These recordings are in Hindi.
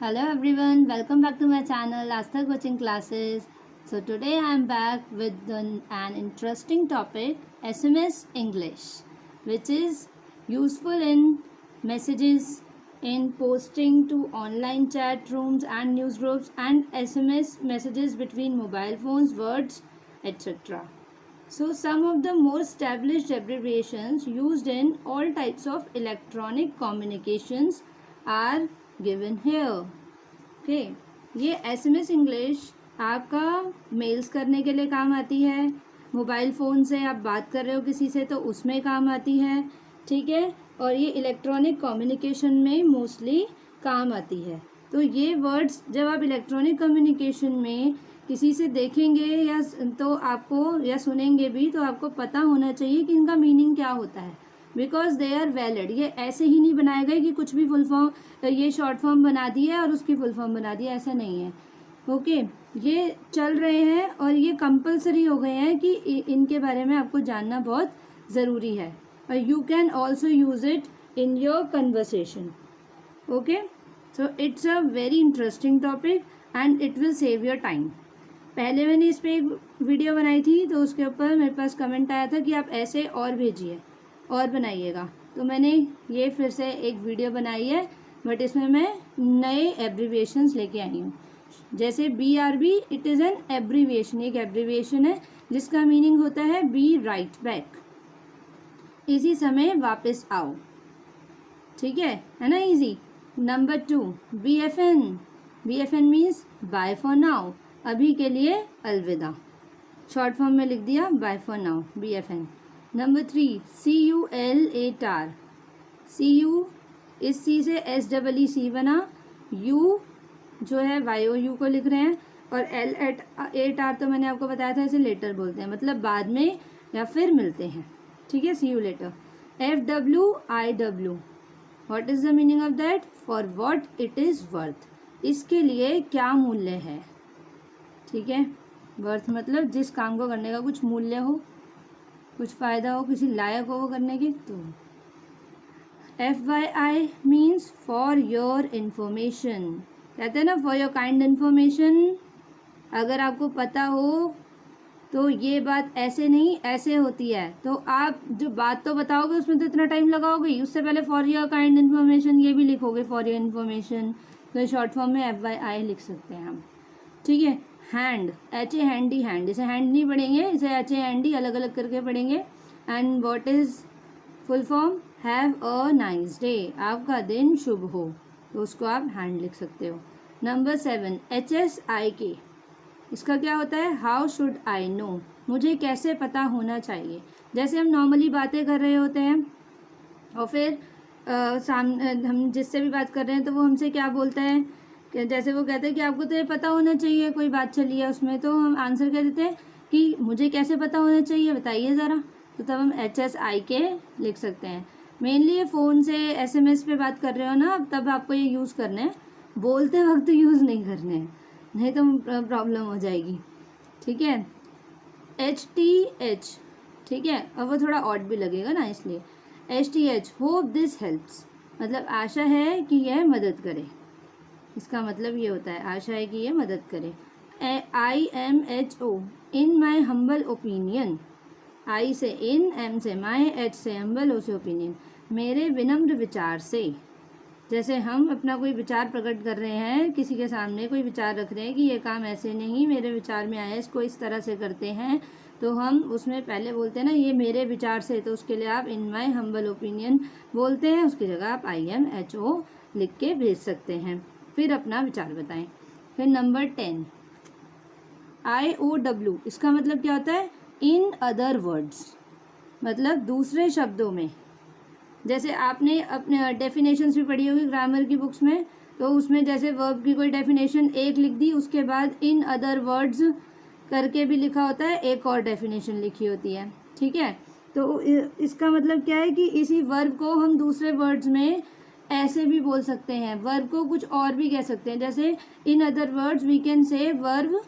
Hello everyone, welcome back to my channel Astha Coaching Classes. So today I am back with an interesting topic, SMS English, which is useful in messages, in posting to online chat rooms and newsgroups, and SMS messages between mobile phones, words, etc. So some of the more established abbreviations used in all types of electronic communications are given here. Okay ये SMS इंग्लिश आपका मेल्स करने के लिए काम आती है, मोबाइल फ़ोन से आप बात कर रहे हो किसी से तो उसमें काम आती है, ठीक है। और ये इलेक्ट्रॉनिक कम्युनिकेशन में मोस्टली काम आती है। तो ये वर्ड्स जब आप इलेक्ट्रॉनिक कम्युनिकेशन में किसी से देखेंगे या तो आपको या सुनेंगे भी तो आपको पता होना चाहिए कि इनका मीनिंग क्या होता है, बिकॉज दे आर वैलिड। ये ऐसे ही नहीं बनाए गए कि कुछ भी फुल फॉर्म ये शॉर्ट फॉर्म बना दिया और उसकी फुल फॉर्म बना दिया, ऐसा नहीं है। ओके ये चल रहे हैं और ये कंपलसरी हो गए हैं कि इनके बारे में आपको जानना बहुत ज़रूरी है, और you can also use it in your conversation. Okay so it's a very interesting topic and it will save your time. पहले मैंने इस पर एक वीडियो बनाई थी तो उसके ऊपर मेरे पास कमेंट आया था कि आप ऐसे और भेजिए और बनाइएगा, तो मैंने ये फिर से एक वीडियो बनाई है, बट इसमें मैं नए एब्रीविएशंस लेके आई हूँ। जैसे BRB, it is an abbreviation, एक एब्रीविएशन है जिसका मीनिंग होता है बी राइट बैक, इसी समय वापस आओ, ठीक है ना, easy. Number 2 BFN, BFN means bye for now, अभी के लिए अलविदा, शॉर्ट फॉर्म में लिख दिया bye for now, BFN। Number 3 CULATAR, CU इस C से SEEC बना, U जो है YOU को लिख रहे हैं, और LATAR तो मैंने आपको बताया था इसे लेटर बोलते हैं, मतलब बाद में या फिर मिलते हैं, ठीक है, see you later। FWIW, what is the meaning of that? For what it is worth, इसके लिए क्या मूल्य है, ठीक है। वर्थ मतलब जिस काम को करने का कुछ मूल्य हो, कुछ फ़ायदा हो, किसी लायक हो वो करने की। तो FYI means for your information, कहते हैं ना फॉर योर काइंड इन्फॉर्मेशन। अगर आपको पता हो तो ये बात ऐसे नहीं ऐसे होती है, तो आप जो बात तो बताओगे उसमें तो इतना टाइम लगाओगे ही, उससे पहले फॉर योर काइंड इन्फॉर्मेशन ये भी लिखोगे, फॉर योर इन्फॉर्मेशन। तो शॉर्ट फॉर्म में FYI लिख सकते हैं हम, ठीक है। हैंड, HA हैंडी, हैंड, इसे हैंड नहीं पढ़ेंगे, इसे HA हैंडी अलग अलग करके पढ़ेंगे। And what is full form? Have a nice day, आपका दिन शुभ हो, तो उसको आप हैंड लिख सकते हो। नंबर 7 HSIK, इसका क्या होता है? हाउ शुड आई नो, मुझे कैसे पता होना चाहिए। जैसे हम नॉर्मली बातें कर रहे होते हैं और फिर सामने हम जिससे भी बात कर रहे हैं तो वो हमसे क्या बोलता है, कि जैसे वो कहते हैं कि आपको तो ये पता होना चाहिए, कोई बात चली है उसमें, तो हम आंसर कह देते हैं कि मुझे कैसे पता होना चाहिए बताइए ज़रा, तो तब हम HSIK लिख सकते हैं। मेनली ये फ़ोन से SMS पे बात कर रहे हो ना, तब आपको ये यूज़ करना है, बोलते वक्त यूज़ नहीं करने हैं, नहीं तो प्रॉब्लम हो जाएगी, ठीक है। HTH, ठीक है, अब वो थोड़ा ऑड भी लगेगा ना, इसलिए HTH, होप दिस हेल्प्स, मतलब आशा है कि यह मदद करे, इसका मतलब ये होता है आशा है कि ये मदद करे। IMHO, in my humble opinion, I से इन, M से माई, H से हम्बल, O से ओपिनियन, मेरे विनम्र विचार से। जैसे हम अपना कोई विचार प्रकट कर रहे हैं, किसी के सामने कोई विचार रख रहे हैं कि ये काम ऐसे नहीं, मेरे विचार में आया, इसको इस तरह से करते हैं, तो हम उसमें पहले बोलते हैं ना ये मेरे विचार से, तो उसके लिए आप इन माई हम्बल ओपिनियन बोलते हैं, उसकी जगह आप IMHO लिख के भेज सकते हैं, फिर अपना विचार बताएं। फिर नंबर 10 IOW, इसका मतलब क्या होता है? इन अदर वर्ड्स, मतलब दूसरे शब्दों में। जैसे आपने अपने डेफिनेशंस भी पढ़ी होगी ग्रामर की बुक्स में, तो उसमें जैसे वर्ब की कोई डेफिनेशन एक लिख दी, उसके बाद इन अदर वर्ड्स करके भी लिखा होता है, एक और डेफिनेशन लिखी होती है, ठीक है। तो इसका मतलब क्या है कि इसी वर्ब को हम दूसरे वर्ड्स में ऐसे भी बोल सकते हैं, वर्ब को कुछ और भी कह सकते हैं। जैसे in other words we can say, verb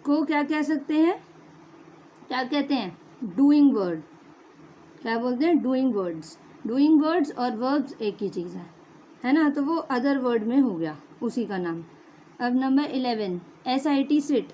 को क्या कह सकते हैं, क्या कहते हैं? डूइंग वर्ड, क्या बोलते हैं? Doing words. डूइंग वर्ड्स और वर्ब्स एक ही चीज़ है ना, तो वो अदर वर्ड में हो गया उसी का नाम। अब नंबर 11 SIT सिट।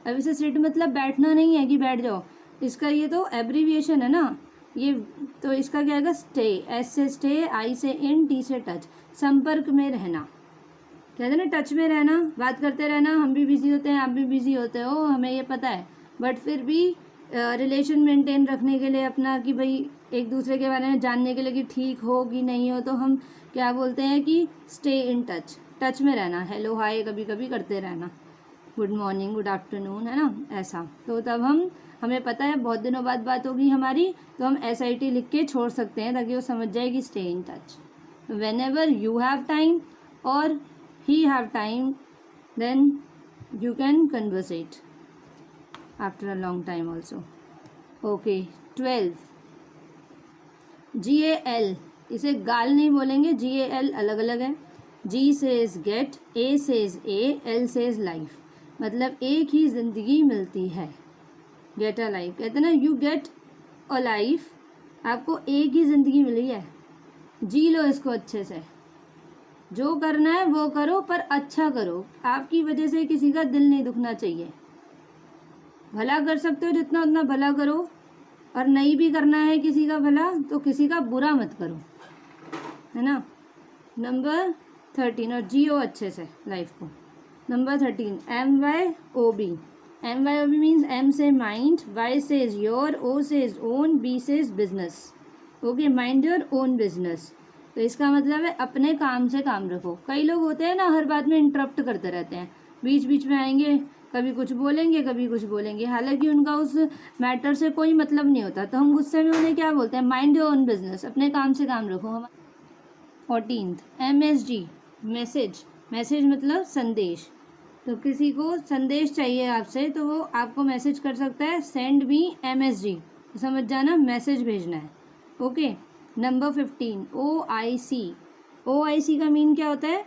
अब इसे सिट मतलब बैठना नहीं है कि बैठ जाओ, इसका ये तो एब्रीविएशन है ना ये, तो इसका क्या आएगा स्टे, S से स्टे, I से इन, T से टच, संपर्क में रहना, कहते हैं ना टच में रहना, बात करते रहना। हम भी बिजी होते हैं, आप भी बिजी होते हो, हमें ये पता है, बट फिर भी रिलेशन मेंटेन रखने के लिए अपना, कि भाई एक दूसरे के बारे में जानने के लिए कि ठीक हो कि नहीं हो, तो हम क्या बोलते हैं कि स्टे इन टच, टच में रहना, हेलो हाय कभी कभी करते रहना, गुड मॉर्निंग गुड आफ्टरनून, है ना ऐसा। तो तब हमें पता है बहुत दिनों बाद बात होगी हमारी, तो हम SIT लिख के छोड़ सकते हैं ताकि वो समझ जाए कि stay in touch. Whenever you have time और he have time, then you can conversate after a long time also. Okay 12 GAL, इसे गाल नहीं बोलेंगे, GAL अलग अलग है। G says get, A says A, L says life, मतलब एक ही ज़िंदगी मिलती है, गेट अ लाइफ, कहते हैं ना यू गेट अ लाइफ, आपको एक ही ज़िंदगी मिली है, जी लो इसको अच्छे से, जो करना है वो करो पर अच्छा करो, आपकी वजह से किसी का दिल नहीं दुखना चाहिए, भला कर सकते हो जितना उतना भला करो, और नहीं भी करना है किसी का भला तो किसी का बुरा मत करो, है ना। नंबर 13, और जियो अच्छे से लाइफ को। Number 13 MYOB, MYOB means M से mind, Y says your, O says own, B says business. Okay, mind your own business, तो इसका मतलब है अपने काम से काम रखो। कई लोग होते हैं ना हर बात में इंटरप्ट करते रहते हैं, बीच बीच में आएंगे, कभी कुछ बोलेंगे कभी कुछ बोलेंगे, हालांकि उनका उस मैटर से कोई मतलब नहीं होता, तो हम गुस्से में उन्हें क्या बोलते हैं, माइंड योर ओन बिजनेस, अपने काम से काम रखो। 14 MSG मैसेज, मैसेज मतलब संदेश, तो किसी को संदेश चाहिए आपसे तो वो आपको मैसेज कर सकता है, सेंड मी MSG, समझ जाना मैसेज भेजना है। ओके। नंबर 15 OIC, OIC का मीन क्या होता है,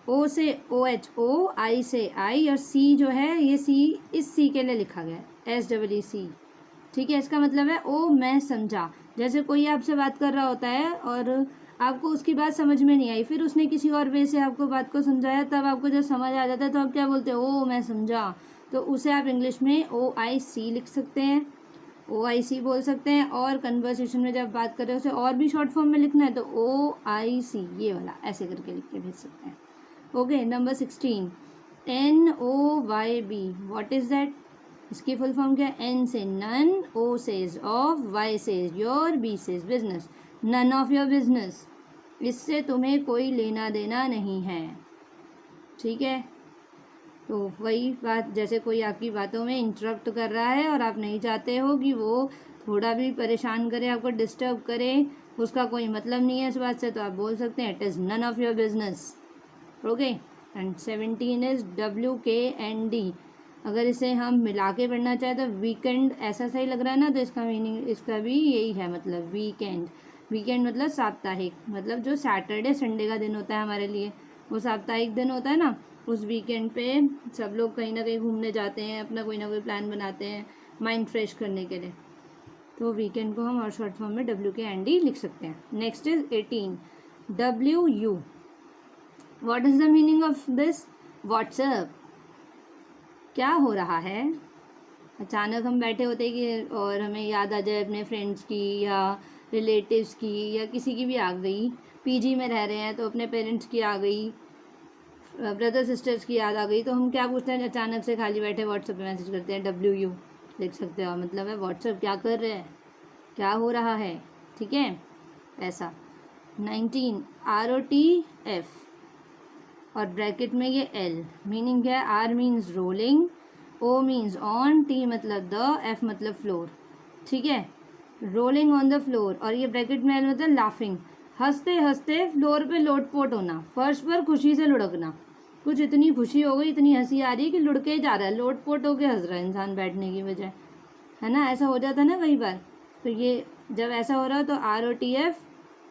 O से OH, O, I से I, और C जो है ये C इस C के लिए लिखा गया है, SEEC, ठीक है। इसका मतलब है ओ मैं समझा, जैसे कोई आपसे बात कर रहा होता है और आपको उसकी बात समझ में नहीं आई, फिर उसने किसी और वे से आपको बात को समझाया, तब आपको जब समझ आ जाता है तो आप क्या बोलते हो, ओ मैं समझा, तो उसे आप इंग्लिश में OIC लिख सकते हैं, OIC बोल सकते हैं। और कन्वर्सेशन में जब बात कर रहे हो उसे और भी शॉर्ट फॉर्म में लिखना है तो OIC ये वाला ऐसे करके लिख के भेज सकते हैं। Okay. Number 16 NOYB, what is that, इसकी फुल फॉर्म क्या है, N से none, O says of, Y says your, B says business, none of your business, इससे तुम्हें कोई लेना देना नहीं है, ठीक है। तो वही बात, जैसे कोई आपकी बातों में इंटरप्ट कर रहा है और आप नहीं चाहते हो कि वो थोड़ा भी परेशान करे, आपको डिस्टर्ब करे, उसका कोई मतलब नहीं है इस बात से, तो आप बोल सकते हैं it is none of your business. Okay. And 17 is WKND, अगर इसे हम मिला के पढ़ना चाहें तो वीकेंड, ऐसा सही लग रहा है ना, तो इसका मीनिंग इसका भी यही है, मतलब वीकेंड, वीकेंड मतलब साप्ताहिक, मतलब जो सैटरडे संडे का दिन होता है हमारे लिए, वो साप्ताहिक दिन होता है ना, उस वीकेंड पे सब लोग कहीं ना कहीं घूमने जाते हैं, अपना कोई ना कोई प्लान बनाते हैं माइंड फ्रेश करने के लिए, तो वीकेंड को हम और शॉर्ट फॉर्म में WKND लिख सकते हैं। Next is 18 WU, what is the meaning of this, WhatsApp, क्या हो रहा है, अचानक हम बैठे होते कि और हमें याद आ जाए अपने फ्रेंड्स की या रिलेटिव्स की या किसी की भी आ गई, PG में रह रहे हैं तो अपने पेरेंट्स की आ गई, ब्रदर सिस्टर्स की याद आ गई, तो हम क्या पूछते हैं, अचानक से खाली बैठे व्हाट्सएप पे मैसेज करते हैं, WU लिख सकते हो, मतलब है व्हाट्सएप क्या कर रहे हैं, क्या हो रहा है, ठीक है ऐसा। 19 ROTF, और ब्रैकेट में ये L, मीनिंग क्या है, R means rolling, O means on, T मतलब द, F मतलब फ्लोर, ठीक है, रोलिंग ऑन द फ्लोर, और ये ब्रैकेट में L मतलब लाफिंग, हंसते हंसते फ्लोर पे लोटपोट होना, फर्श पर खुशी से लुढ़कना, कुछ इतनी खुशी हो गई, इतनी हंसी आ रही है कि लुढ़के जा रहा है, लोटपोट होके हंस रहा है इंसान बैठने की बजाय, है ना, ऐसा हो जाता है ना कई बार, तो ये जब ऐसा हो रहा हो तो ROTF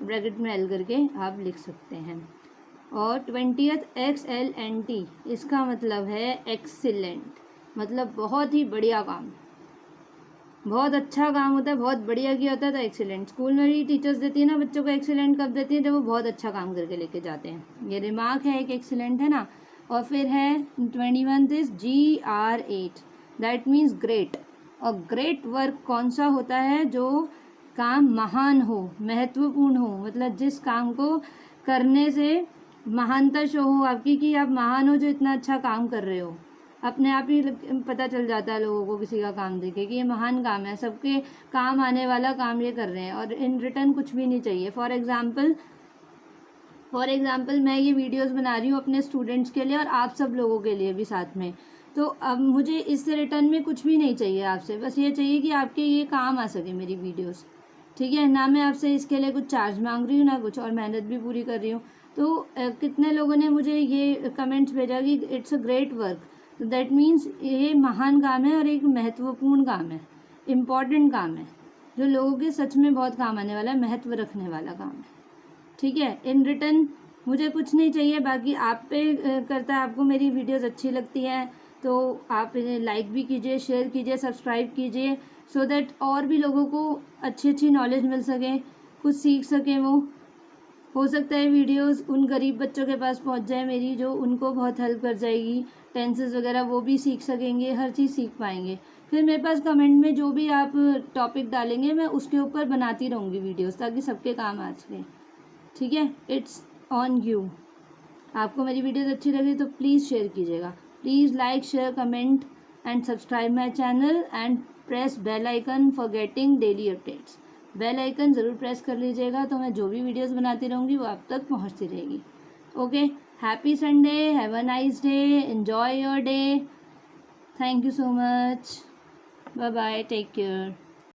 ब्रैकेट में L करके आप लिख सकते हैं। और 20th XLNT, इसका मतलब है एक्सीलेंट, मतलब बहुत ही बढ़िया काम, बहुत अच्छा काम होता है, बहुत बढ़िया किया होता है तो एक्सीलेंट। स्कूल में भी टीचर्स देती है ना बच्चों को एक्सीलेंट कब देती है, जब वो बहुत अच्छा काम करके लेके जाते हैं। ये रिमार्क है एक एक्सीलेंट, है ना। और फिर है 21 is GR8, that means great. और ग्रेट वर्क कौन सा होता है, जो काम महान हो, महत्वपूर्ण हो, मतलब जिस काम को करने से महानता शो हो आपकी कि आप महान हो जो इतना अच्छा काम कर रहे हो। अपने आप ही पता चल जाता है लोगों को किसी का काम देखे कि ये महान काम है, सबके काम आने वाला काम ये कर रहे हैं, और इन रिटर्न कुछ भी नहीं चाहिए। फॉर एग्जाम्पल मैं ये वीडियोस बना रही हूँ अपने स्टूडेंट्स के लिए और आप सब लोगों के लिए भी साथ में। तो अब मुझे इससे रिटर्न में कुछ भी नहीं चाहिए आपसे, बस ये चाहिए कि आपके ये काम आ सके मेरी वीडियोस, ठीक है ना। मैं आपसे इसके लिए कुछ चार्ज मांग रही हूँ ना कुछ, और मेहनत भी पूरी कर रही हूँ। तो कितने लोगों ने मुझे ये कमेंट्स भेजा कि इट्स अ ग्रेट वर्क, तो दैट मीन्स ये महान काम है और एक महत्वपूर्ण काम है, इम्पॉर्टेंट काम है, जो लोगों के सच में बहुत काम आने वाला है, महत्व रखने वाला काम है, ठीक है। इन रिटर्न मुझे कुछ नहीं चाहिए, बाकी आप पे करता है। आपको मेरी वीडियोस अच्छी लगती हैं तो आप इन्हें लाइक भी कीजिए, शेयर कीजिए, सब्सक्राइब कीजिए, सो दैट और भी लोगों को अच्छी अच्छी नॉलेज मिल सके, कुछ सीख सकें वो। हो सकता है वीडियोस उन गरीब बच्चों के पास पहुंच जाए मेरी, जो उनको बहुत हेल्प कर जाएगी, टेंसेस वगैरह वो भी सीख सकेंगे, हर चीज़ सीख पाएंगे। फिर मेरे पास कमेंट में जो भी आप टॉपिक डालेंगे मैं उसके ऊपर बनाती रहूँगी वीडियोस, ताकि सबके काम आ सके, ठीक है। It's on you. आपको मेरी वीडियोस अच्छी लगी तो प्लीज़ शेयर कीजिएगा, please like share comment and subscribe my channel and press bell icon for getting daily updates. Bell icon ज़रूर प्रेस कर लीजिएगा, तो मैं जो भी वीडियोस बनाती रहूँगी वो आप तक पहुँचती रहेगी। Okay, happy Sunday, have a nice day, enjoy your day, thank you so much, bye bye, take care.